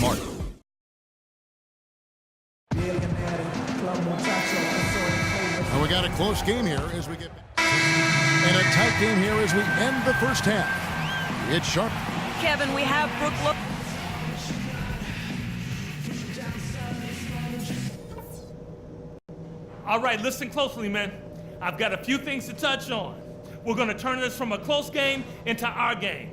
Martin. And we got a close game here as we get and a tight game here as we end the first half. It's sharp. Kevin, we have Brooklyn. All right, listen closely, man. I've got a few things to touch on. We're going to turn this from a close game into our game.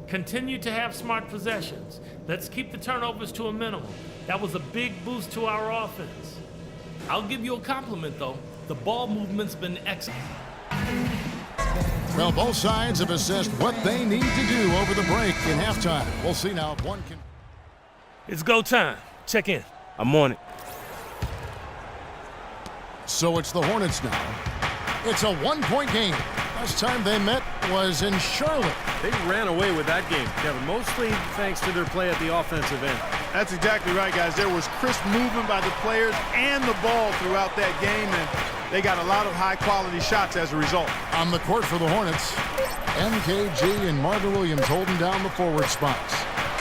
Continue to have smart possessions. Let's keep the turnovers to a minimum. That was a big boost to our offense. I'll give you a compliment, though. The ball movement's been excellent. Well, both sides have assessed what they need to do over the break in halftime. We'll see now if one can. It's go time. Check in. I'm on it. So it's the Hornets now. It's a one-point game. Last time they met was in Charlotte. They ran away with that game, Kevin, mostly thanks to their play at the offensive end. That's exactly right, guys. There was crisp movement by the players and the ball throughout that game, and they got a lot of high-quality shots as a result. On the court for the Hornets, MKG and Marvin Williams holding down the forward spots.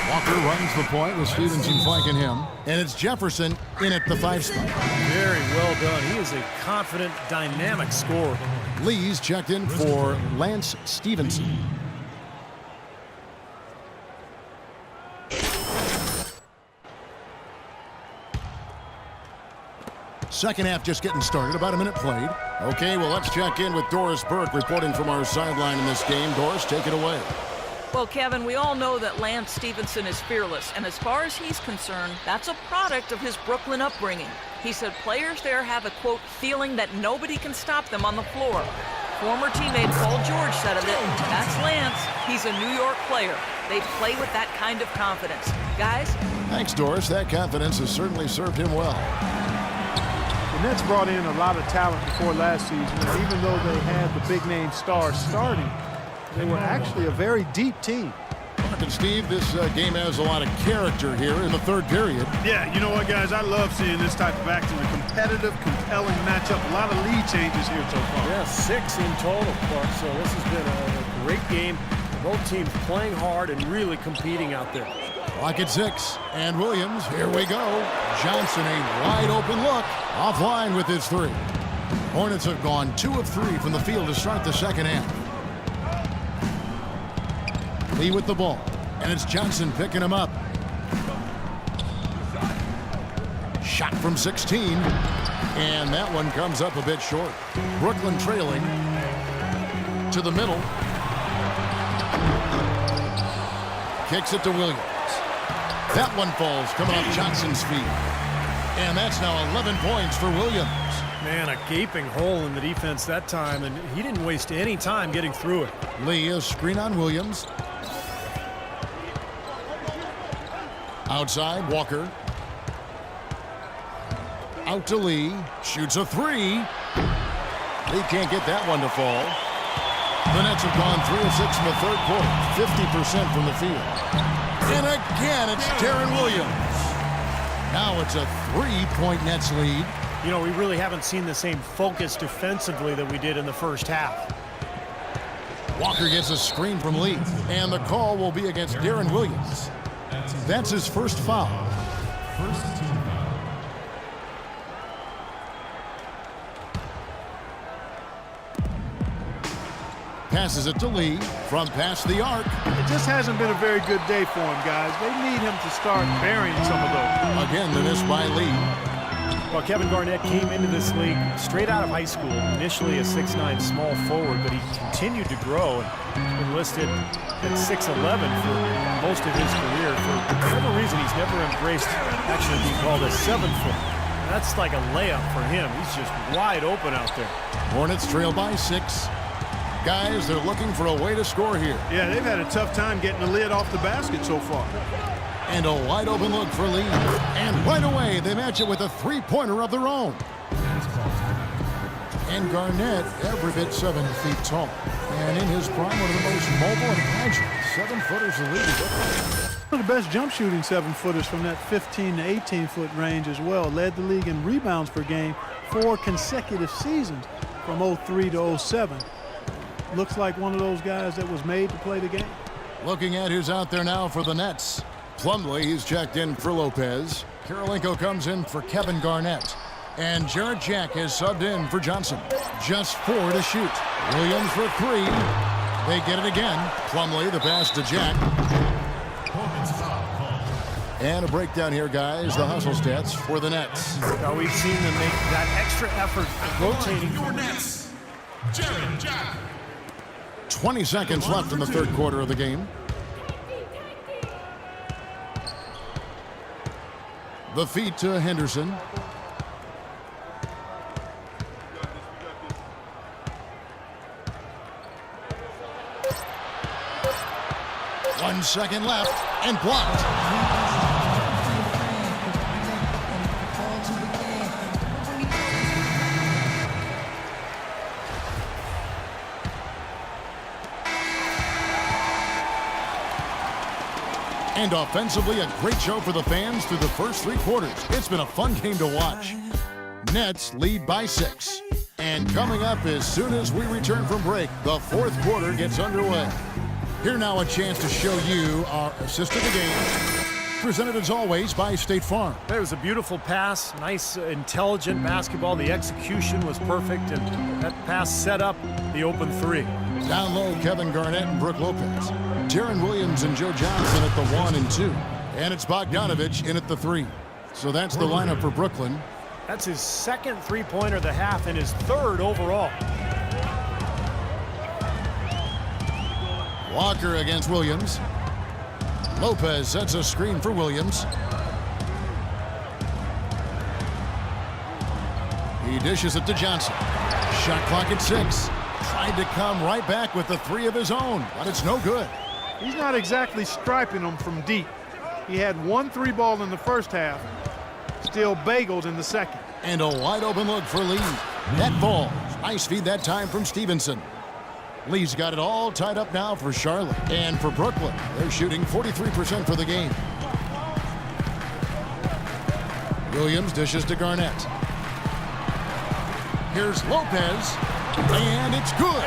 Walker runs the point with Stevenson flanking him, and it's Jefferson in at the 5 spot. Very well done. He is a confident, dynamic scorer. Lee's checked in for Lance Stevenson. Second half just getting started, about a minute played. Okay, well, let's check in with Doris Burke reporting from our sideline in this game. Doris, take it away. Well, Kevin, we all know that Lance Stevenson is fearless, and as far as he's concerned, that's a product of his Brooklyn upbringing. He said players there have a, quote, feeling that nobody can stop them on the floor. Former teammate Paul George said of it, that's Lance. He's a New York player. They play with that kind of confidence. Guys? Thanks, Doris. That confidence has certainly served him well. The Nets brought in a lot of talent before last season, and even though they had the big-name stars starting, they were actually a very deep team. And Steve, this game has a lot of character here in the third period. Yeah, you know what, guys? I love seeing this type of action. A competitive, compelling matchup. A lot of lead changes here so far. Yeah, 6 in total, Clark. So this has been a great game. Both teams playing hard and really competing out there. Clock at 6. And Williams, here we go. Johnson, a wide open look. Offline with his 3. Hornets have gone 2 of 3 from the field to start the second half. Lee with the ball, and it's Johnson picking him up. Shot from 16, and that one comes up a bit short. Brooklyn trailing to the middle. Kicks it to Williams. That one falls, coming off Johnson's feet. And that's now 11 points for Williams. Man, a gaping hole in the defense that time, and he didn't waste any time getting through it. Lee, a screen on Williams. Outside, Walker. Out to Lee. Shoots a 3. Lee can't get that one to fall. The Nets have gone 3 of 6 in the third quarter. 50% from the field. And again, it's Deron Williams. Now it's a 3-point Nets lead. You know, we really haven't seen the same focus defensively that we did in the first half. Walker gets a screen from Lee. And the call will be against Deron Williams. That's his first foul. First team foul. Passes it to Lee from past the arc. It just hasn't been a very good day for him, guys. They need him to start burying some of those. Again, the miss by Lee. Well, Kevin Garnett came into this league straight out of high school, initially a 6'9" small forward, but he continued to grow and enlisted at 6'11" for most of his career. For whatever reason, he's never embraced actually being called a 7-foot. That's like a layup for him. He's just wide open out there. Hornets trail by 6. Guys, they're looking for a way to score here. Yeah, they've had a tough time getting the lid off the basket so far. And a wide open look for Lee. And right away, they match it with a 3-pointer of their own. And Garnett, every bit 7 feet tall. And in his prime, one of the most mobile and agile 7-footers in the league. One of the best jump shooting 7-footers from that 15 to 18-foot range as well. Led the league in rebounds per game 4 consecutive seasons from 03 to 07. Looks like one of those guys that was made to play the game. Looking at who's out there now for the Nets. Plumlee, he's checked in for Lopez. Kirilenko comes in for Kevin Garnett. And Jarrett Jack has subbed in for Johnson. Just 4 to shoot. Williams for 3. They get it again. Plumlee, the pass to Jack. And a breakdown here, guys. The hustle stats for the Nets. Now we've seen them make that extra effort rotating. Your Nets, Jarrett Jack. 20 seconds left in the third quarter of the game. The feed to Henderson. One second left and blocked. And offensively, a great show for the fans through the first 3 quarters. It's been a fun game to watch. Nets lead by 6. And coming up as soon as we return from break, the fourth quarter gets underway. Here now a chance to show you our assist of the game. Presented as always by State Farm. It was a beautiful pass, nice, intelligent basketball. The execution was perfect, and that pass set up the open 3. Down low, Kevin Garnett and Brook Lopez. Deron Williams and Joe Johnson at the 1 and 2. And it's Bogdanovich in at the 3. So that's the lineup for Brooklyn. That's his second three-pointer of the half and his third overall. Walker against Williams. Lopez sets a screen for Williams. He dishes it to Johnson. Shot clock at 6. Tried to come right back with the 3 of his own, but it's no good. He's not exactly striping them from deep. He had 1 3-ball in the first half, still bageled in the second. And a wide open look for Lee. That ball. Nice feed that time from Stevenson. Lee's got it all tied up now for Charlotte. And for Brooklyn, they're shooting 43% for the game. Williams dishes to Garnett. Here's Lopez. And it's good.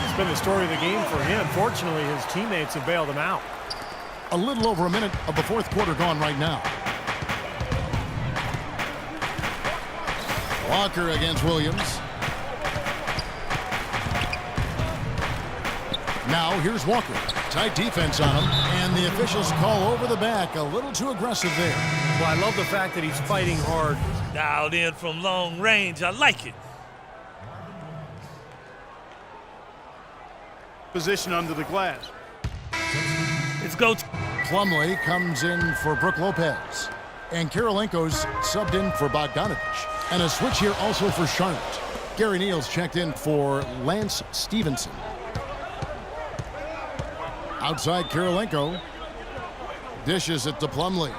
It's been the story of the game for him. Fortunately, his teammates have bailed him out. A little over a minute of the fourth quarter gone right now. Walker against Williams. Now here's Walker. Tight defense on him, and the officials call over the back. A little too aggressive there. Well, I love the fact that he's fighting hard. Dialed in from long range. I like it. Position under the glass. Let's go. Plumlee comes in for Brook Lopez. And Kirilenko's subbed in for Bogdanovich. And a switch here also for Charlotte. Gary Neal's checked in for Lance Stevenson. Outside Kirilenko. Dishes it to Plumlee.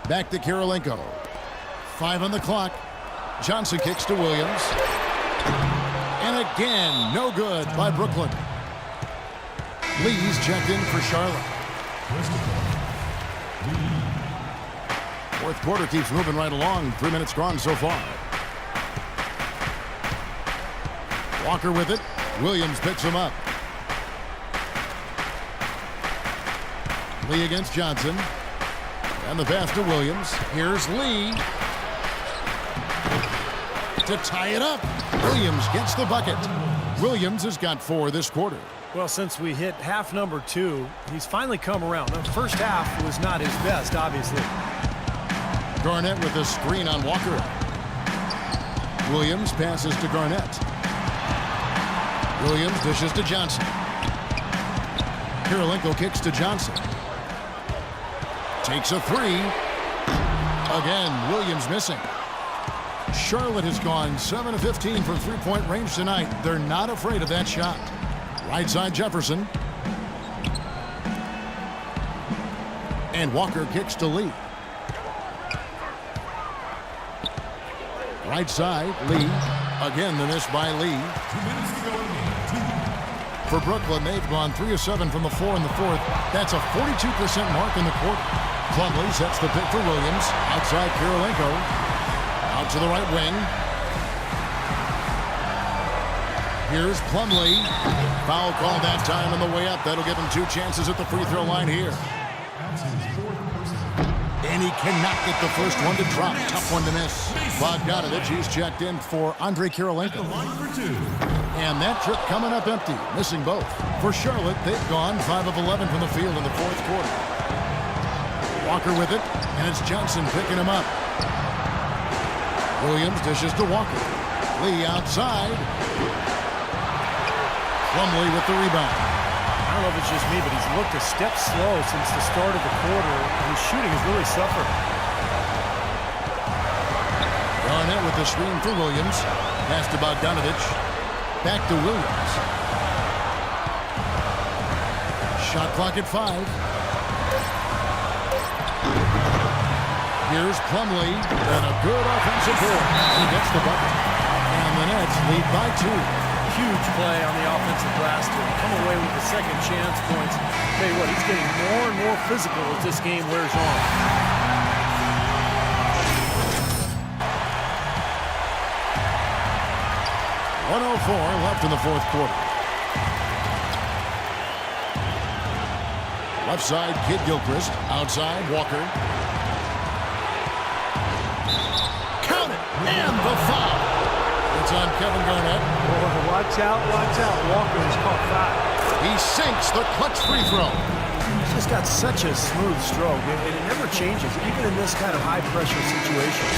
Back to Kirilenko. 5 on the clock. Johnson kicks to Williams. And again, no good by Brooklyn. Lee's checked in for Charlotte. Fourth quarter keeps moving right along. 3 minutes gone so far. Walker with it. Williams picks him up. Lee against Johnson. And the pass to Williams. Here's Lee. To tie it up. Williams gets the bucket. Williams has got 4 this quarter. Well, since we hit half number 2, he's finally come around. The first half was not his best, obviously. Garnett with a screen on Walker. Williams passes to Garnett. Williams dishes to Johnson. Kirilenko kicks to Johnson. Takes a 3. Again, Williams missing. Charlotte has gone 7 of 15 from three-point range tonight. They're not afraid of that shot. Right side Jefferson. And Walker kicks to Lee. Right side, Lee. Again, the miss by Lee. For Brooklyn, they've gone 3 of 7 from the floor in the fourth. That's a 42% mark in the quarter. Plumlee sets the pick for Williams. Outside Kirilenko. Out to the right wing. Here's Plumlee. Foul call that time on the way up. That'll give him 2 chances at the free throw line here. That's his fourth personal. And he cannot get the first one to drop. Tough one to miss. Bogdanovich, he's checked in for Andrei Kirilenko. Line for two. And that trip coming up empty, missing both. For Charlotte, they've gone 5 of 11 from the field in the fourth quarter. Walker with it, and it's Johnson picking him up. Williams dishes to Walker. Lee outside. Plumlee with the rebound. I don't know if it's just me, but he's looked a step slow since the start of the quarter. His shooting has really suffered. Garnett with the screen for Williams. Pass to Bogdanovich. Back to Williams. Shot clock at 5. Here's Plumlee, and a good offensive board. He gets the bucket. And the Nets lead by 2. Huge play on the offensive glass to come away with the second chance points. Tell you what, he's getting more and more physical as this game wears on. .104 left in the fourth quarter. Left side, Kid Gilchrist. Outside, Walker. Count it! And the foul! It's on Kevin Garnett. Boy, watch out, watch out. Walker has caught 5. He sinks the clutch free throw. He's just got such a smooth stroke, and it never changes, even in this kind of high-pressure situation.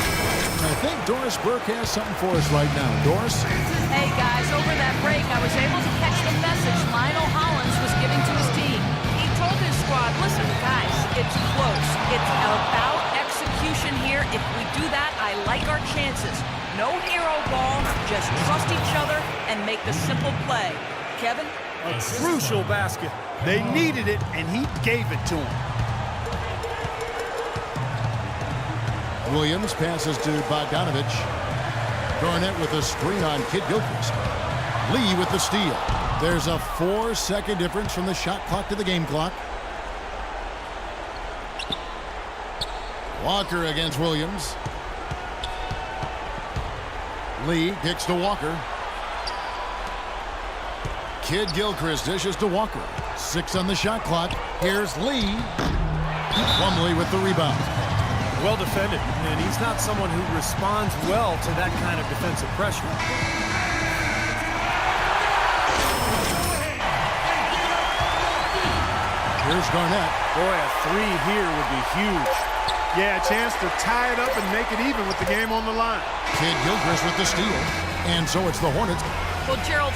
I think Doris Burke has something for us right now. Doris? Hey guys, over that break, I was able to catch the message Lionel Hollins was giving to his team. He told his squad, listen, guys, it's close. It's about execution here. If we do that, I like our chances. No hero ball, just trust each other and make the simple play. Kevin? A crucial basket. They needed it, and he gave it to them. Williams passes to Bogdanovich. Garnett with a screen on Kid Gilchrist. Lee with the steal. There's a 4-second difference from the shot clock to the game clock. Walker against Williams. Lee kicks to Walker. Kid Gilchrist dishes to Walker. 6 on the shot clock. Here's Lee. Plumlee with the rebound. Well defended, and he's not someone who responds well to that kind of defensive pressure. Here's Garnett. Boy, a 3 here would be huge. Yeah, a chance to tie it up and make it even with the game on the line. Kid Gilchrist with the steal. And so it's the Hornets. Well, Gerald,